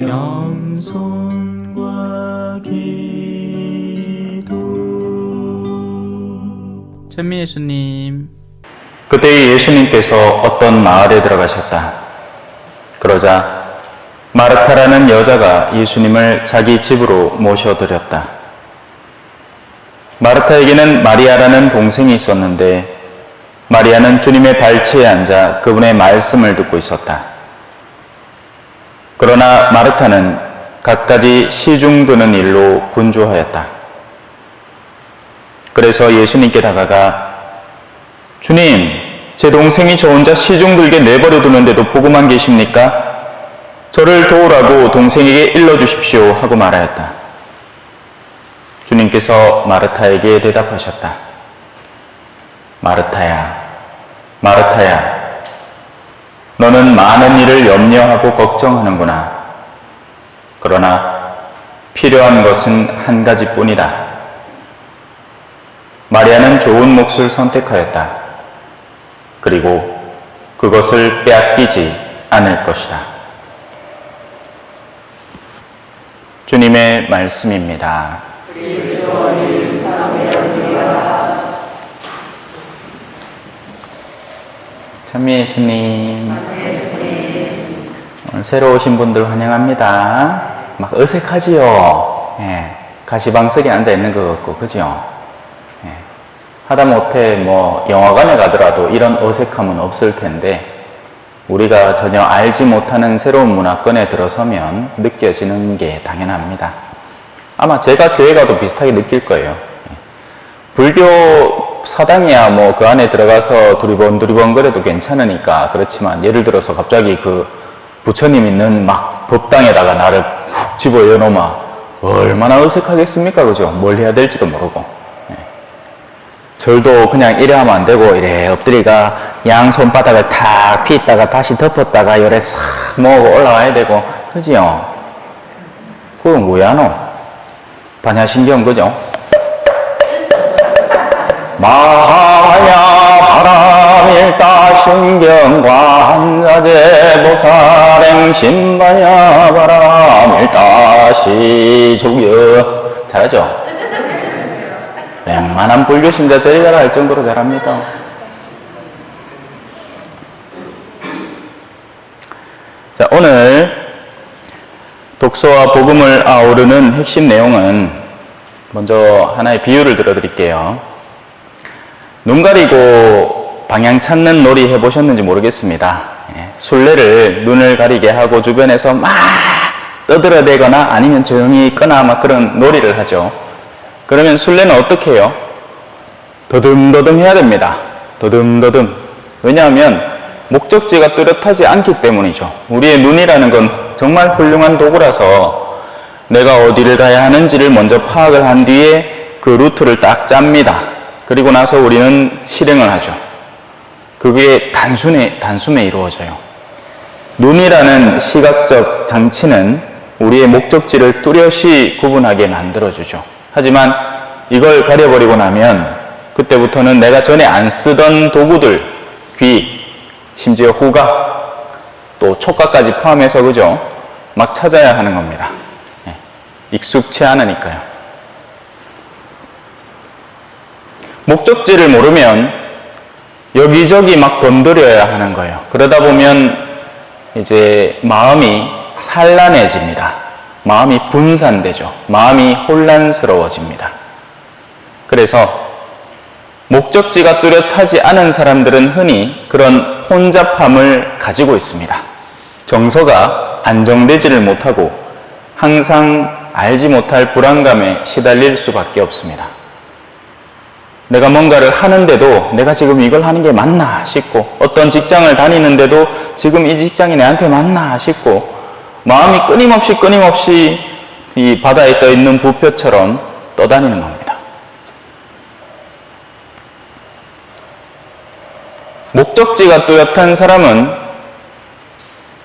겸손과 기도. 찬미 예수님. 그때 예수님께서 어떤 마을에 들어가셨다. 그러자 마르타라는 여자가 예수님을 자기 집으로 모셔드렸다. 마르타에게는 마리아라는 동생이 있었는데 마리아는 주님의 발치에 앉아 그분의 말씀을 듣고 있었다. 그러나 마르타는 갖가지 시중 드는 일로 분주하였다. 그래서 예수님께 다가가 주님, 제 동생이 저 혼자 시중 들게 내버려 두는데도 보고만 계십니까? 저를 도우라고 동생에게 일러주십시오 하고 말하였다. 주님께서 마르타에게 대답하셨다. 마르타야, 마르타야, 너는 많은 일을 염려하고 걱정하는구나. 그러나 필요한 것은 한 가지뿐이다. 마리아는 좋은 몫을 선택하였다. 그리고 그것을 빼앗기지 않을 것이다. 주님의 말씀입니다. 찬미 예수님. 오늘 새로 오신 분들 환영합니다. 막 어색하지요? 예, 가시방석에 앉아있는 것 같고, 그죠? 예, 하다못해 영화관에 가더라도 이런 어색함은 없을 텐데, 우리가 전혀 알지 못하는 새로운 문화권에 들어서면 느껴지는 게 당연합니다. 아마 제가 교회 가도 비슷하게 느낄 거예요. 불교 사당이야 그 안에 들어가서 두리번 거려도 괜찮으니까 그렇지만, 예를 들어서 갑자기 그 부처님 있는 막 법당에다가 나를 훅 집어넣어 놓으면 얼마나 어색하겠습니까? 그죠? 뭘 해야 될지도 모르고. 절도 그냥 이래 하면 안 되고, 이래 엎드리가 양 손바닥을 탁 피다가 다시 덮었다가 요래 싹 모으고 올라와야 되고, 그지요? 그건 뭐야, 너? 반야신경, 그죠? 마야 바람일다 신경과 한자재 보살행 신바야 바람일다 시족여. 잘하죠? 웬만한 불교 신자 저리 가라 할 정도로 잘합니다. 자, 오늘 독서와 복음을 아우르는 핵심 내용은 먼저 하나의 비유를 들어드릴게요. 눈 가리고 방향 찾는 놀이 해보셨는지 모르겠습니다. 술래를 눈을 가리게 하고 주변에서 막 떠들어대거나 아니면 조용히 있거나 막 그런 놀이를 하죠. 그러면 술래는 어떻게 해요? 더듬더듬 해야 됩니다. 더듬더듬. 왜냐하면 목적지가 뚜렷하지 않기 때문이죠. 우리의 눈이라는 건 정말 훌륭한 도구라서 내가 어디를 가야 하는지를 먼저 파악을 한 뒤에 그 루트를 딱 짭니다. 그리고 나서 우리는 실행을 하죠. 그게 단숨에 이루어져요. 눈이라는 시각적 장치는 우리의 목적지를 뚜렷이 구분하게 만들어주죠. 하지만 이걸 가려버리고 나면 그때부터는 내가 전에 안 쓰던 도구들, 귀, 심지어 후각, 또 촉각까지 포함해서, 그죠? 막 찾아야 하는 겁니다. 익숙치 않으니까요. 목적지를 모르면 여기저기 막 건드려야 하는 거예요. 그러다 보면 이제 마음이 산란해집니다. 마음이 분산되죠. 마음이 혼란스러워집니다. 그래서 목적지가 뚜렷하지 않은 사람들은 흔히 그런 혼잡함을 가지고 있습니다. 정서가 안정되지를 못하고 항상 알지 못할 불안감에 시달릴 수밖에 없습니다. 내가 뭔가를 하는데도 내가 지금 이걸 하는 게 맞나 싶고, 어떤 직장을 다니는데도 지금 이 직장이 내한테 맞나 싶고, 마음이 끊임없이 이 바다에 떠 있는 부표처럼 떠다니는 겁니다. 목적지가 뚜렷한 사람은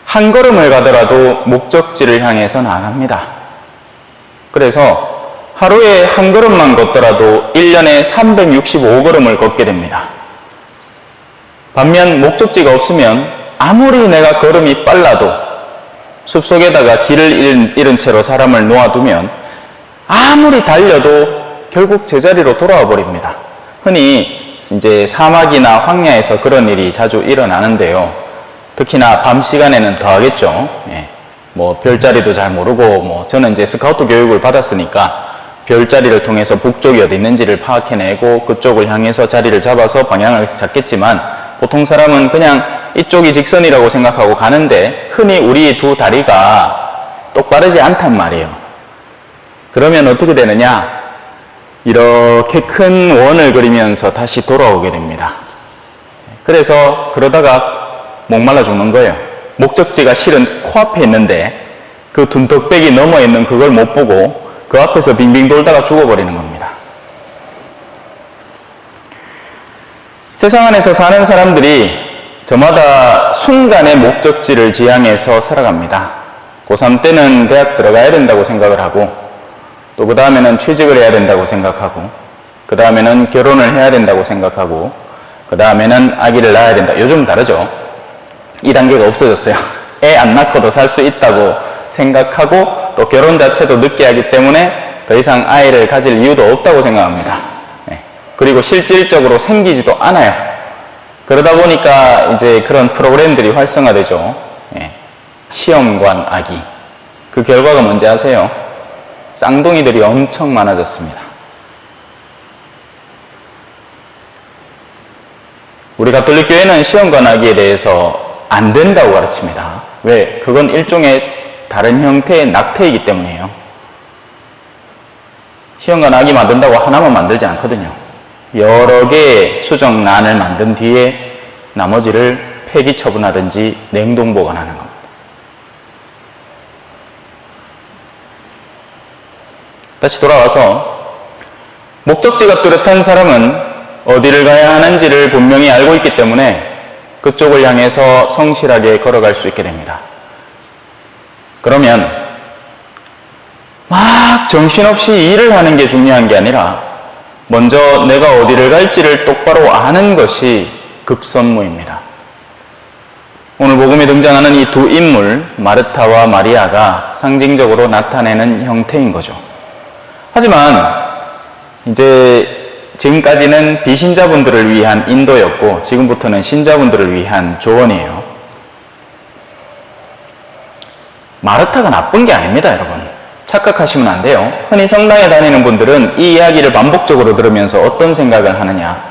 한 걸음을 가더라도 목적지를 향해서 나아갑니다. 그래서 하루에 한 걸음만 걷더라도 1년에 365걸음을 걷게 됩니다. 반면 목적지가 없으면 아무리 내가 걸음이 빨라도 숲속에다가 길을 잃은 채로 사람을 놓아두면 아무리 달려도 결국 제자리로 돌아와 버립니다. 흔히 이제 사막이나 황야에서 그런 일이 자주 일어나는데요. 특히나 밤 시간에는 더하겠죠. 뭐 별자리도 잘 모르고, 저는 이제 스카우트 교육을 받았으니까 별자리를 통해서 북쪽이 어디 있는지를 파악해내고 그쪽을 향해서 자리를 잡아서 방향을 잡겠지만, 보통 사람은 그냥 이쪽이 직선이라고 생각하고 가는데 흔히 우리 두 다리가 똑바르지 않단 말이에요. 그러면 어떻게 되느냐? 이렇게 큰 원을 그리면서 다시 돌아오게 됩니다. 그래서 그러다가 목말라 죽는 거예요. 목적지가 실은 코앞에 있는데 그 둔덕배기 넘어 있는 그걸 못 보고 그 앞에서 빙빙 돌다가 죽어버리는 겁니다. 세상 안에서 사는 사람들이 저마다 순간의 목적지를 지향해서 살아갑니다. 고3 때는 대학 들어가야 된다고 생각을 하고, 또 그 다음에는 취직을 해야 된다고 생각하고, 그 다음에는 결혼을 해야 된다고 생각하고, 그 다음에는 아기를 낳아야 된다. 요즘 다르죠. 이 단계가 없어졌어요. 애 안 낳고도 살 수 있다고 생각하고, 또 결혼 자체도 늦게 하기 때문에 더 이상 아이를 가질 이유도 없다고 생각합니다. 그리고 실질적으로 생기지도 않아요. 그러다 보니까 이제 그런 프로그램들이 활성화되죠. 시험관 아기. 그 결과가 뭔지 아세요? 쌍둥이들이 엄청 많아졌습니다. 우리 가톨릭 교회는 시험관 아기에 대해서 안 된다고 가르칩니다. 왜? 그건 일종의 다른 형태의 낙태이기 때문이에요. 시험관 아기 만든다고 하나만 만들지 않거든요. 여러 개의 수정란을 만든 뒤에 나머지를 폐기 처분하든지 냉동 보관하는 겁니다. 다시 돌아와서 목적지가 뚜렷한 사람은 어디를 가야 하는지를 분명히 알고 있기 때문에 그쪽을 향해서 성실하게 걸어갈 수 있게 됩니다. 그러면 막 정신없이 일을 하는 게 중요한 게 아니라 먼저 내가 어디를 갈지를 똑바로 아는 것이 급선무입니다. 오늘 복음에 등장하는 이 두 인물, 마르타와 마리아가 상징적으로 나타내는 형태인 거죠. 하지만 이제 지금까지는 비신자분들을 위한 인도였고 지금부터는 신자분들을 위한 조언이에요. 마르타가 나쁜 게 아닙니다, 여러분. 착각하시면 안 돼요. 흔히 성당에 다니는 분들은 이 이야기를 반복적으로 들으면서 어떤 생각을 하느냐.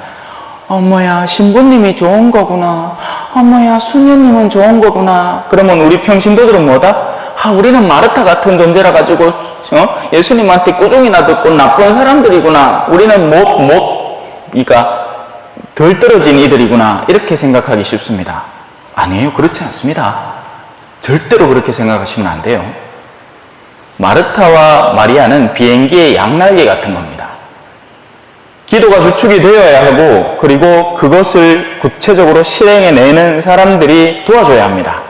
어머야, 신부님이 좋은 거구나. 어머야, 수녀님은 좋은 거구나. 그러면 우리 평신도들은 뭐다? 우리는 마르타 같은 존재라 가지고 예수님한테 꾸중이나 듣고 나쁜 사람들이구나. 우리는 그러니까 덜 떨어진 이들이구나. 이렇게 생각하기 쉽습니다. 아니에요. 그렇지 않습니다. 절대로 그렇게 생각하시면 안 돼요. 마르타와 마리아는 비행기의 양날개 같은 겁니다. 기도가 주축이 되어야 하고, 그리고 그것을 구체적으로 실행해내는 사람들이 도와줘야 합니다.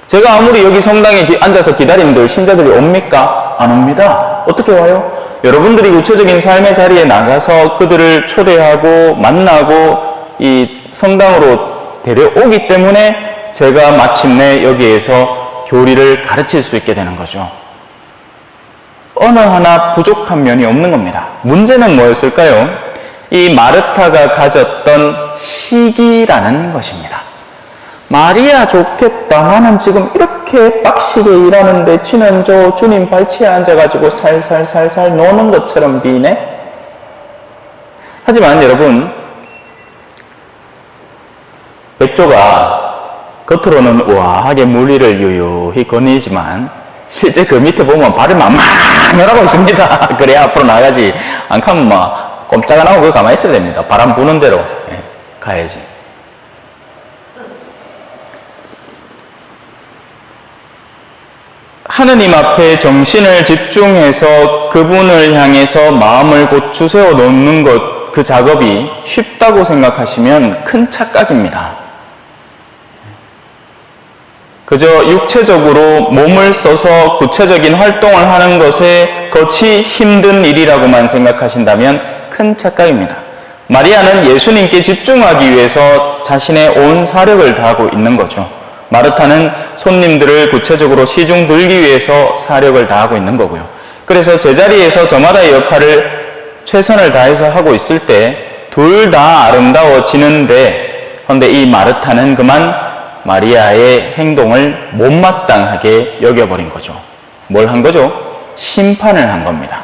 제가 아무리 여기 성당에 앉아서 기다리는데 신자들이 옵니까? 안 옵니다. 어떻게 와요? 여러분들이 구체적인 삶의 자리에 나가서 그들을 초대하고 만나고 이 성당으로 데려오기 때문에 제가 마침내 여기에서 교리를 가르칠 수 있게 되는 거죠. 어느 하나 부족한 면이 없는 겁니다. 문제는 뭐였을까요? 이 마르타가 가졌던 시기라는 것입니다. 마리아 좋겠다. 나는 지금 이렇게 빡시게 일하는데 지는 저 주님 발치에 앉아가지고 살살살살 노는 것처럼 비네? 하지만 여러분, 백조가 겉으로는 우아하게 물리를 유유히 거니지만 실제 그 밑에 보면 발을 만만하고 있습니다. 그래야 앞으로 나가지. 안 가면 막 꼼짝 안 하고 그거 가만히 있어야 됩니다. 바람 부는 대로 가야지. 하느님 앞에 정신을 집중해서 그분을 향해서 마음을 고추 세워 놓는 것, 그 작업이 쉽다고 생각하시면 큰 착각입니다. 그저 육체적으로 몸을 써서 구체적인 활동을 하는 것에 거치 힘든 일이라고만 생각하신다면 큰 착각입니다. 마리아는 예수님께 집중하기 위해서 자신의 온 사력을 다하고 있는 거죠. 마르타는 손님들을 구체적으로 시중 들기 위해서 사력을 다하고 있는 거고요. 그래서 제자리에서 저마다의 역할을 최선을 다해서 하고 있을 때 둘 다 아름다워지는데, 그런데 이 마르타는 그만 마리아의 행동을 못마땅하게 여겨버린 거죠. 뭘 한 거죠? 심판을 한 겁니다.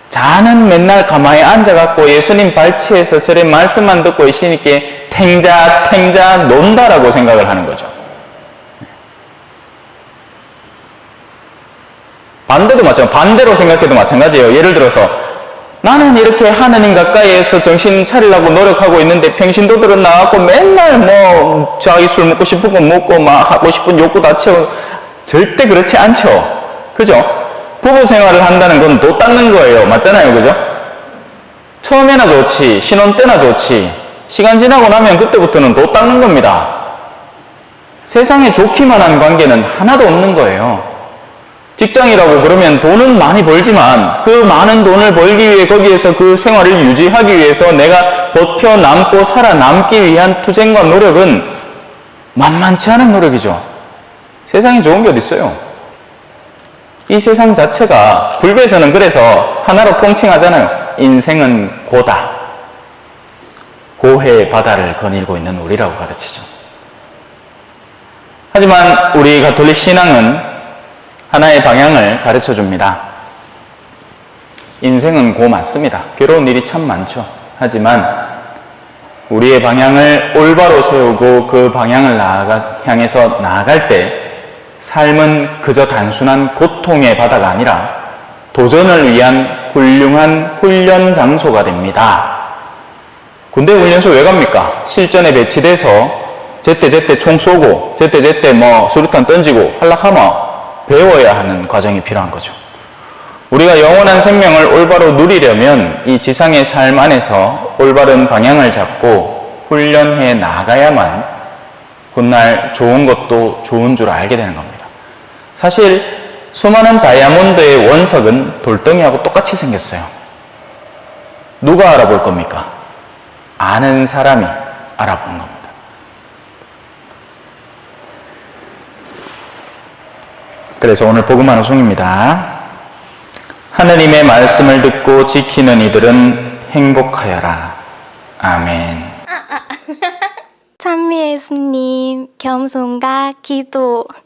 자는 맨날 가만히 앉아갖고 예수님 발치에서 저래 말씀만 듣고 예수님께 탱자 논다라고 생각을 하는 거죠. 반대로 생각해도 마찬가지예요. 예를 들어서 나는 이렇게 하느님 가까이에서 정신 차리려고 노력하고 있는데 평신도들은 나와갖고 맨날 뭐 자기 술 먹고 싶은 거 먹고 막 하고 싶은 욕구 다 채우고, 절대 그렇지 않죠. 그죠? 부부 생활을 한다는 건 도 닦는 거예요. 맞잖아요. 그죠? 처음에나 좋지, 신혼 때나 좋지, 시간 지나고 나면 그때부터는 도 닦는 겁니다. 세상에 좋기만 한 관계는 하나도 없는 거예요. 직장이라고 그러면 돈은 많이 벌지만 그 많은 돈을 벌기 위해 거기에서 그 생활을 유지하기 위해서 내가 버텨남고 살아남기 위한 투쟁과 노력은 만만치 않은 노력이죠. 세상에 좋은 게 어디 있어요? 이 세상 자체가, 불교에서는 그래서 하나로 통칭하잖아요. 인생은 고다. 고해의 바다를 거닐고 있는 우리라고 가르치죠. 하지만 우리 가톨릭 신앙은 하나의 방향을 가르쳐 줍니다. 인생은 고 맞습니다. 괴로운 일이 참 많죠. 하지만 우리의 방향을 올바로 세우고 그 방향을 향해서 나아갈 때 삶은 그저 단순한 고통의 바다가 아니라 도전을 위한 훌륭한 훈련 장소가 됩니다. 군대 훈련소 왜 갑니까? 실전에 배치돼서 제때 총 쏘고 제때 뭐 수류탄 던지고 하려하면 배워야 하는 과정이 필요한 거죠. 우리가 영원한 생명을 올바로 누리려면 이 지상의 삶 안에서 올바른 방향을 잡고 훈련해 나가야만 훗날 좋은 것도 좋은 줄 알게 되는 겁니다. 사실 수많은 다이아몬드의 원석은 돌덩이하고 똑같이 생겼어요. 누가 알아볼 겁니까? 아는 사람이 알아보는 겁니다. 그래서 오늘 복음 방송입니다. 하느님의 말씀을 듣고 지키는 이들은 행복하여라. 아멘. 찬미 예수님, 겸손과 기도.